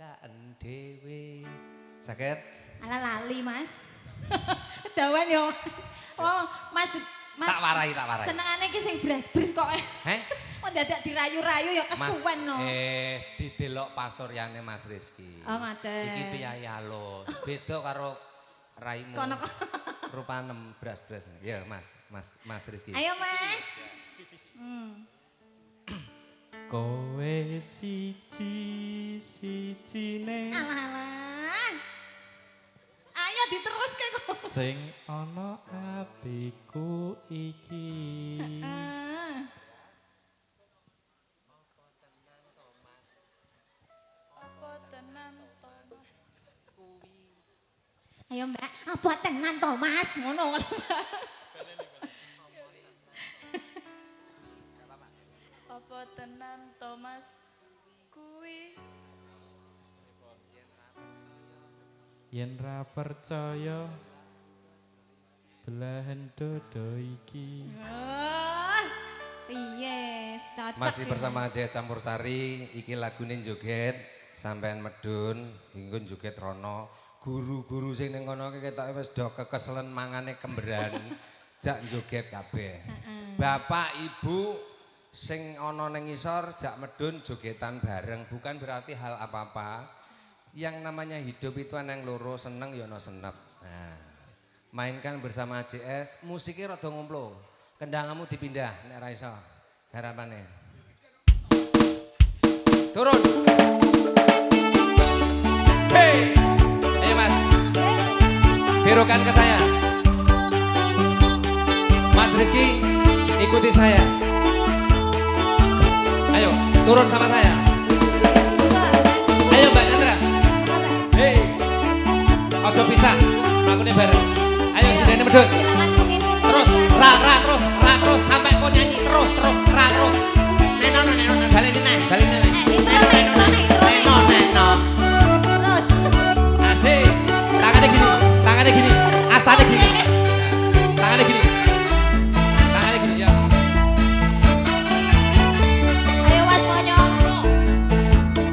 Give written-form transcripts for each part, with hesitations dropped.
kedakaan dewe. Sakit? Ala lali mas. Kedawan ya mas. Oh mas. Tak warai. Senengane ki sing bras-bras kok. Heh? Kok dadak dirayu-rayu ya kesuwen no. Didelok pasuryane Mas Rizky. Oh ngoten. Iki piyayi alus. Beda karo raimu. Kono. Rupanem bras-bras. Ya Mas Rizky. Ayo mas. Kowe siji-sijine Alah. Ayo diteruske kok. sing ana atiku iki. Apa tenan to mas? Ayo mbak, apa tenan to mas? Ngono. Apa tenan to mas? Kuwi Yen ra percaya belahan dodo iki. Piye, cocok. Masih bersama Jaya Campur Sari, iki lagune joget, sampean medun, ingkun joget rono. Guru-guru sing ning kono ketoke wis do kekeselen mangane kemberan, jak joget kabeh. Bapak Ibu sing ana ning ngisor jak medun jogetan bareng, bukan berarti hal apa-apa. Yang namanya hidup itu ana yang loro, seneng ya ana senep. Nah, mainkan bersama JS, musiknya rada ngomplo. Kendangamu dipindah nek ra iso. Garapane. Turun. Hey. Ayo Mas. Birukan ke saya. Mas Rizky, ikuti saya. Ayo, turun sama saya. Ayo Mbak Chandra. Hei. Ojo pisah. Mlakune bareng. Ayo sedene medhun. Terus, terus sampai kau nyanyi terus, terus. Neno, baleni neh. Neno. Terus. Asik. Tangannya gini. Astane gini. Tangannya gini ya. Ayo mas monyo.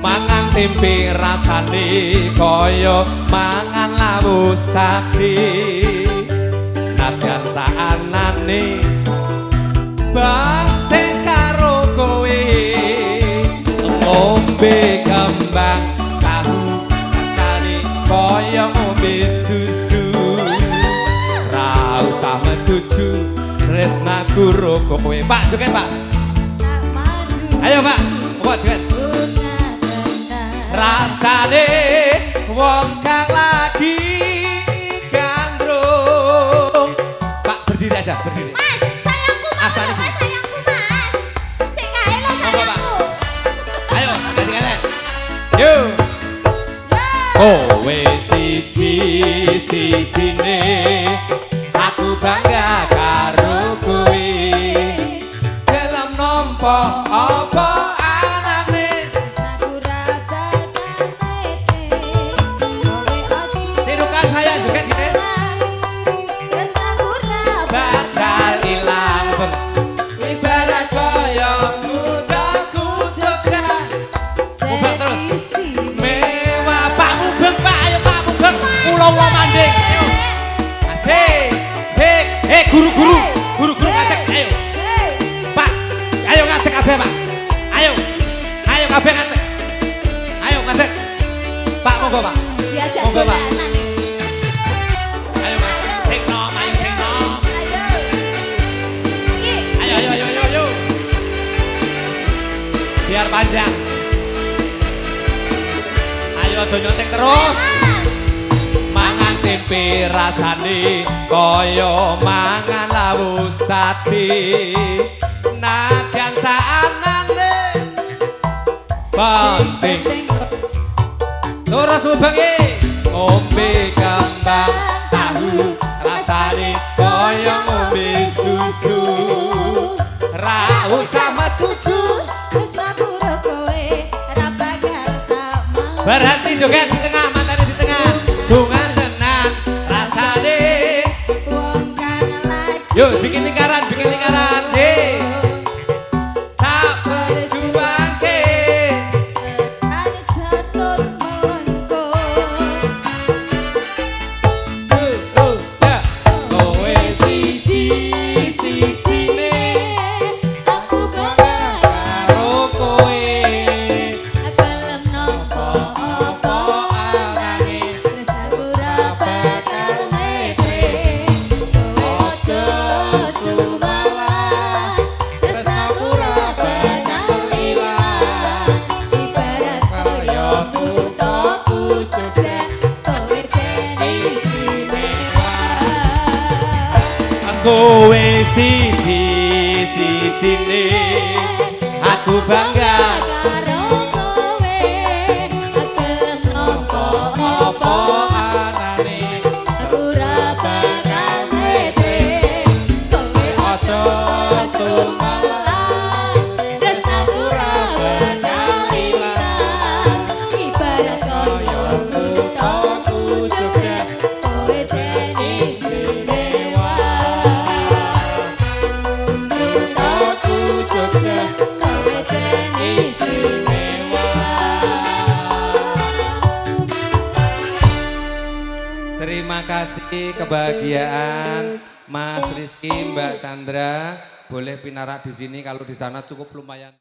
Mangan tempe rasane kaya mangan lawu sakti. Nadyan saanane banteng karo kowe ngombe kembang tahu rasane kaya ngombe susu ra usah mencucu tresnaku ro kowe. Pak joget Pak. Ayo Pak, buat joget. Rasane wong kang lagi gandrung. Pak berdiri aja, berdiri. Mas, sayangku mas, Asal mas sayangku mas. Sing kae lo sayangku. Ayo, ganti-gantian. Yuk. Kowe siji-sijine aku bangga karo kowe. Gelem nampa apa anane. Tirukan saya juga gini. Bakal ilang beng ibarat kaya mudaku Jogja. Mubeng terus. Mewah Pak Mubeng Pak, ayo Pak Mubeng. Pulau Manding. Ayo. Asik. Hei guru-guru ngadeg ayo. Pak, ayo ngadeg kabeh Pak. Ayo kabeh ngadeg. Ayo ngadeg. Pak monggo Pak. Diajak Monggo, Pak. dolanan. Ayo Mas. Sing nom, ayo sing nom. Ayo. Biar panjang. Ayo aja nyontek terus. Mangan tempe rasane kaya mangan lawu sate. Nadyan saanane penting. Terus mubengi ngombe kembang tahu rasane kaya ngombe susu. Ra usah mecucu. Berhenti joget di tengah, matanya di tengah. Bunga tenan rasane. Yuk bikin lingkaran. Hei. Tak berjuang ke. kowe siji-sijine aku bangga karo kowe gelem nampa apa anane aku ora bakal ngete kowe aja sumelang tresnaku ora bakal ilang ibarat koyo kuthaku Jogja kowe jene istimewa kuthaku Jogja kowe jene istimewa. Terima kasih kebahagiaan Mas Rizky, Mbak Chandra. Boleh pinarak di sini, kalau di sana cukup lumayan.